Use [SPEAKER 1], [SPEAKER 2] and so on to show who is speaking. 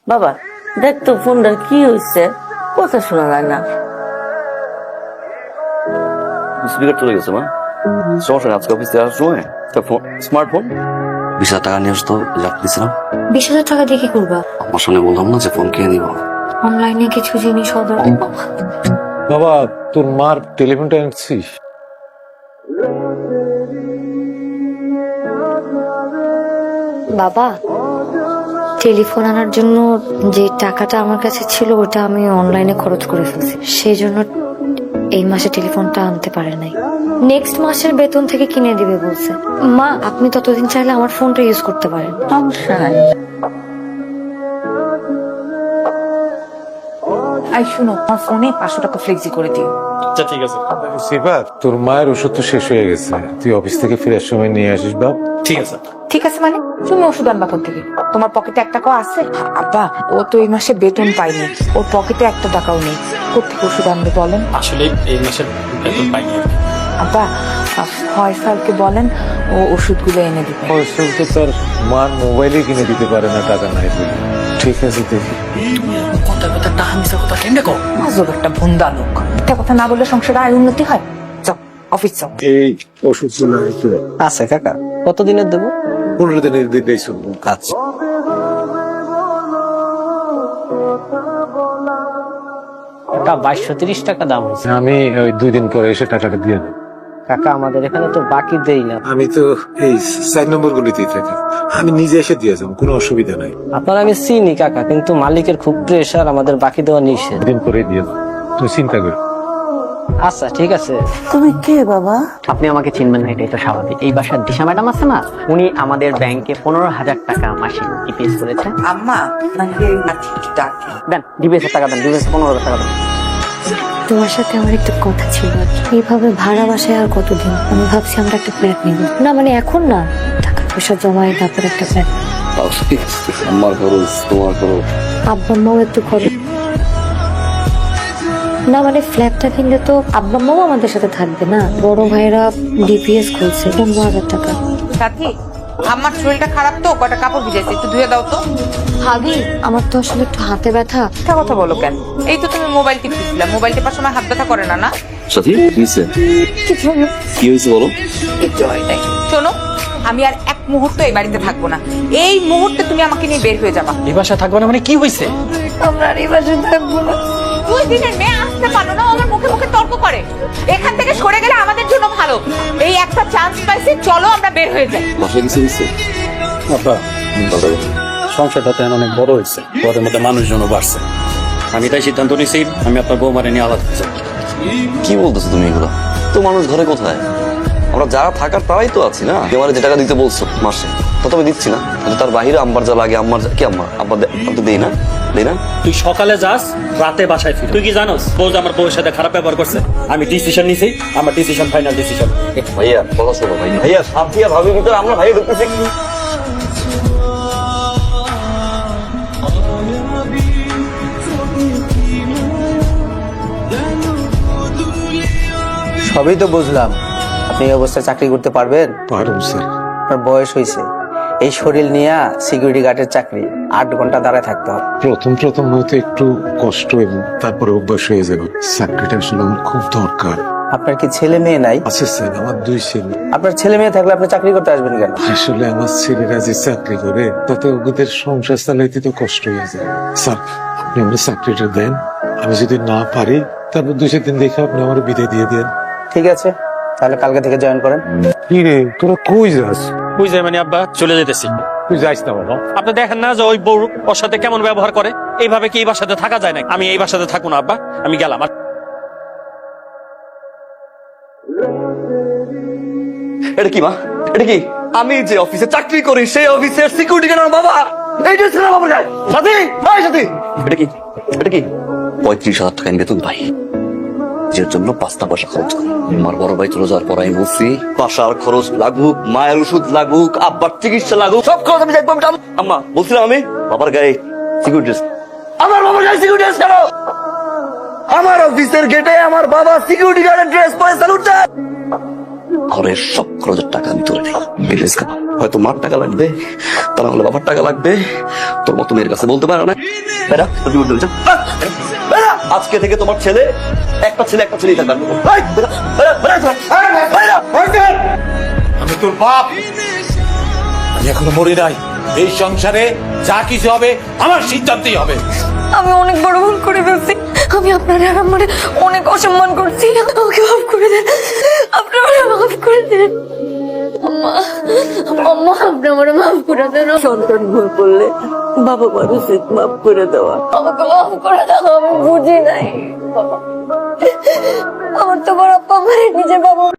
[SPEAKER 1] বাবা দেখ তো ফোনটার কি হয়েছে, কথা শোনা যায় না।
[SPEAKER 2] স্পিকার চলে গেছে মা, সমস্যা নেই। আজকে অফিস থেকে আসার সময় একটা ফোন, স্মার্টফোন 20,000 টাকা নিয়ে আসতো, লাভ দিয়েছিলাম।
[SPEAKER 3] 20,000 টাকা দিয়ে কি করবা?
[SPEAKER 2] আমার সামনে বললাম না যে ফোন কিনে নিব।
[SPEAKER 3] অনলাইনে কিছু জিনিস অর্ডার।
[SPEAKER 4] বাবা তোর মার টেলিফোনটা আনছিস?
[SPEAKER 3] বাবা, টেলিফোন আনার জন্য যে টাকাটা আমার কাছে ছিল ওটা আমি অনলাইনে খরচ করে ফেলছি, সেই জন্য এই মাসে টেলিফোনটা আনতে পারে নাই। নেক্সট মাসের বেতন থেকে কিনে দিবে বলছে। মা, আপনি ততদিন চাইলে আমার ফোনটা ইউজ করতে পারেন।
[SPEAKER 1] সমস্যা নাই।
[SPEAKER 5] আই শুনো, আমার ফোনে 500 টাকা ফ্লেক্সি করে দিও।
[SPEAKER 6] আচ্ছা ঠিক আছে,
[SPEAKER 4] সেবার তোর মায়ের ওষুধ তো শেষ হয়ে গেছে, তুই অফিস থেকে ফেরার সময় নিয়ে আসিস বাপ।
[SPEAKER 6] ঠিক আছে।
[SPEAKER 5] ঠিক আছে মানে তুমি ওষুধ আনবা কোথা থেকে? তোমার পকেটে 1 টাকাও আছে? আব্বা, ও তো এই মাসে বেতন পাইনি, ওর পকেটে 1 টাকাও নেই, কোথেকে ওষুধ আনবে বলেন?
[SPEAKER 6] আসলে এই মাসের বেতন পাইনি।
[SPEAKER 5] আব্বা, ফয়সালকে বলেন ও ওষুধগুলো এনে দিবে।
[SPEAKER 4] ফয়সল তো তার মার মোবাইলে কিনে দিতে পারে না, টাকা নাই বলে। ঠিক আছে দেখি।
[SPEAKER 6] কথা কথা টাকা মিশা কথা কেন কো?
[SPEAKER 5] আজব একটা ভুন্দা লোক, একটা কথা না বললে সংসারে আয় উন্নতি হয়। যাও অফিস যাও।
[SPEAKER 4] এই ওষুধগুলো একটু
[SPEAKER 7] আছে কাকা, কতদিনের দেবো?
[SPEAKER 4] 15 দিনের দিলেই চলবে।
[SPEAKER 7] আচ্ছা। কাকা 2230 টাকা দাম হয়েছে।
[SPEAKER 4] আমি ওই 2 দিন পরে এসে টাকাটা দিয়ে দেবো।
[SPEAKER 7] কাকা আমাদের এখানে তো বাকি দেই না।
[SPEAKER 4] আমি তো এই 4 নম্বর গুলিতেই থাকি, আমি নিজে এসে দিয়ে যাবো, কোনো অসুবিধা নাই।
[SPEAKER 7] আপনার আমি চিনি কাকা, কিন্তু মালিকের খুব প্রেশার, আমাদের বাকি দেওয়া নিষেধ।
[SPEAKER 4] দিন পরে দিয়ে দেবো, তুমি চিন্তা করো।
[SPEAKER 7] আচ্ছা ঠিক আছে।
[SPEAKER 1] তুমি কে বাবা?
[SPEAKER 8] আপনি আমাকে চিনবেন না, এটাই তো স্বাভাবিক। এই বাসার দিশা ম্যাডাম আছে না, উনি আমাদের ব্যাংকে 15,000 টাকা মাসে ডিপিএস করেছে।
[SPEAKER 5] আম্মা নাকি ডাকে?
[SPEAKER 8] দেন ডিপিএস টাকা দেন, ডিপিএস 15,000 টাকা দেন।
[SPEAKER 3] তোমার সাথে আমার একটা কথা ছিল। এইভাবে ভাড়া বাসায় আর কতদিন? আমি ভাবছি আমরা একটা ফ্ল্যাট নিব। না মানে এখন না, টাকা পয়সা জমায় তারপর একটা ফ্ল্যাট।
[SPEAKER 2] আমার খরচ, তোমার খরচ।
[SPEAKER 3] আব্বা আম্মাও একটু খরচ। না মানে ফ্ল্যাটটা কিনলে তো আব্বা আম্মাও আমাদের সাথে থাকবে না। বড় ভাইরা ডিপিএস খুলছে 15,000 টাকা।
[SPEAKER 5] সাথী, আমার শরীরটা খারাপ তো, কটা কাপড় ভিজেছে, একটু ধুয়ে দাও তো।
[SPEAKER 3] ভাবি, আমার তো আসলে একটু হাতে ব্যথা।
[SPEAKER 5] একটা কথা বলো কেন? এই তো তুমি মোবাইল টিপতেছিলা, মোবাইল টেপার সময় হাত ব্যথা করে না? না
[SPEAKER 2] সাথী নিচে কি হয়েছে বলো?
[SPEAKER 5] কিচ্ছু হয় নাই। শোনো, আমি আর এক মুহূর্ত এই বাড়িতে থাকবো না। এই মুহূর্তে তুমি আমাকে নিয়ে বের হয়ে যাবা।
[SPEAKER 6] এই বাসায় থাকবে না মানে কি হয়েছে?
[SPEAKER 3] আমরা আর এই বাসায় থাকবো না।
[SPEAKER 5] 2 দিনের মেয়ে আসতে পারলো না, আমার মুখে মুখে তর্ক করে। এখান থেকে সরে গেলে আমাদের জন্য ভালো। এই একটা চান্স পাইছি, চলো আমরা বের হয়ে যাই।
[SPEAKER 2] বাসায় কিছু হয়েছে?
[SPEAKER 6] আব্বা, সংসারটা তো অনেক বড় হয়েছে, ঘরের মধ্যে মানুষজনও বাড়ছে। আমি তাই সিদ্ধান্ত নিয়েছি, আমি আপনার বৌমারে নিয়ে আলাদা হতে চাই।
[SPEAKER 2] কি বলতেছো তুমি এগুলো? তো মানুষ ঘরে কোথায়? আমরা যারা থাকার তারাই তো আছি না। এবারে যে টাকা দিতে বলছো মাসে, তা তো আমি দিচ্ছি না। কিন্তু তার বাহিরে আম্বার যা লাগে, আম্মার কি আম্মা আব্বা তো দেই না, দেই না।
[SPEAKER 6] তুই সকালে যাস, রাতে বাসায় ফির। তুই কি জানোস বউ যে আমার বউয়ের সাথে খারাপ ব্যবহার করছে? আমি ডিসিশন নিছি, আমার ডিসিশন ফাইনাল ডিসিশন।
[SPEAKER 2] ভাইয়া কথা শোনো ভাই, ভাইয়া সাথী আর ভাবির ভিতরে আমরা ভাইয়া ঢুকতেছি।
[SPEAKER 7] সবই তো বুঝলাম, আপনি এই অবস্থায় চাকরি করতে পারবেন?
[SPEAKER 4] পারুম স্যার।
[SPEAKER 7] আপনার বয়স হয়েছে, এই শরীর নিয়ে সিকিউরিটি গার্ডের চাকরি 8 ঘন্টা দাঁড়ায় থাকতে হবে।
[SPEAKER 4] প্রথম হয়তো একটু কষ্ট এবং তারপরে অভ্যাস হয়ে যাবে। চাকরিটা আসলে আমার খুব দরকার।
[SPEAKER 7] আপনার কি ছেলে মেয়ে নাই?
[SPEAKER 4] আছে স্যার, আমার 2 ছেলে।
[SPEAKER 7] আপনার ছেলে মেয়ে থাকলে আপনি চাকরি করতে আসবেন কেন?
[SPEAKER 4] আসলে আমার ছেলেরা যে চাকরি করে তাতে ওদের সংসার চালাইতে তো কষ্ট হয়ে যায়। স্যার আপনি আমার চাকরিটা দেন, আমি যদি না পারি তারপর 2-3 দিন দেখে আপনি আমার বিদায় দিয়ে দেন।
[SPEAKER 7] ঠিক আছে, তাহলে কালকে থেকে জয়েন করেন।
[SPEAKER 4] কি রে তোরা কই যাস?
[SPEAKER 6] বুঝ যায় মানে আব্বা, চলে যেতেছি।
[SPEAKER 4] তুই যাইস না বাবা।
[SPEAKER 6] আপনি দেখেন না যে ওই বউ ওর সাথে কেমন ব্যবহার করে? এইভাবে কি এই বাসাতে থাকা যায় না? আমি এই বাসাতে থাকবো না আব্বা, আমি গেলাম।
[SPEAKER 2] এটা কি মা? এটা কি? আমি যে অফিসে চাকরি করি সেই অফিসের সিকিউরিটি গার্ড আমার বাবা। এই যে ছেলে বাবা যায় সাথী, ভাই সাথী। এটা কি? এটা কি? 35,000 টাকা বেতন পাই, যে জন্য 5 পয়সা খরচ করি। আমার বড় ভাই চলে যাওয়ার পর আমি বলছি বাসার খরচ লাগুক, মায়ের ওষুধ লাগুক, আব্বার চিকিৎসা লাগুক, সব খরচ আমি দেখবো। আম্মা বলছিলাম আমি বাবার গায়ে সিকিউরিটি, আমার বাবার গায়ে সিকিউরিটি কেন? আমার অফিসের গেটে আমার বাবা সিকিউরিটি গার্ডের ড্রেস পরে স্যালুট দেয়। ঘরের সব খরচের টাকা আমি তুলে দিই। হয়তো মার টাকা লাগবে, তা না হলে বাবার টাকা লাগবে, তোর মতো মেয়ের কাছে বলতে পারে না। বেড়া, তোর বিপদ হয়েছে। বেড়া, আজকে থেকে তোমার ছেলে একটা ছেলেই থাকবে। এই, বেড়া, বেড়া, বেড়া, বেড়া, বেড়া।
[SPEAKER 4] আমি তোর বাপ, আমি এখনো মরি নাই। এই সংসারে যা কিছু হবে আমার সিদ্ধান্তই হবে।
[SPEAKER 3] আমি অনেক বড় ভুল করে ফেলছি। আমি আপনার আর আমার অনেক অসম্মান করছি। আমাকে মাফ করে দেন, আপনি আমাকে মাফ করে দেন। আম্মা, আম্মা, আপনি আমার মাফ করে দেন।
[SPEAKER 1] সন্তান ভুল করলে বাবা মার উচিত মাফ করে দেওয়া।
[SPEAKER 3] আমাকে মাফ করে দাও, আমি বুঝি নাই। আমার তো বড় আব্বা আমার নিজের বাবা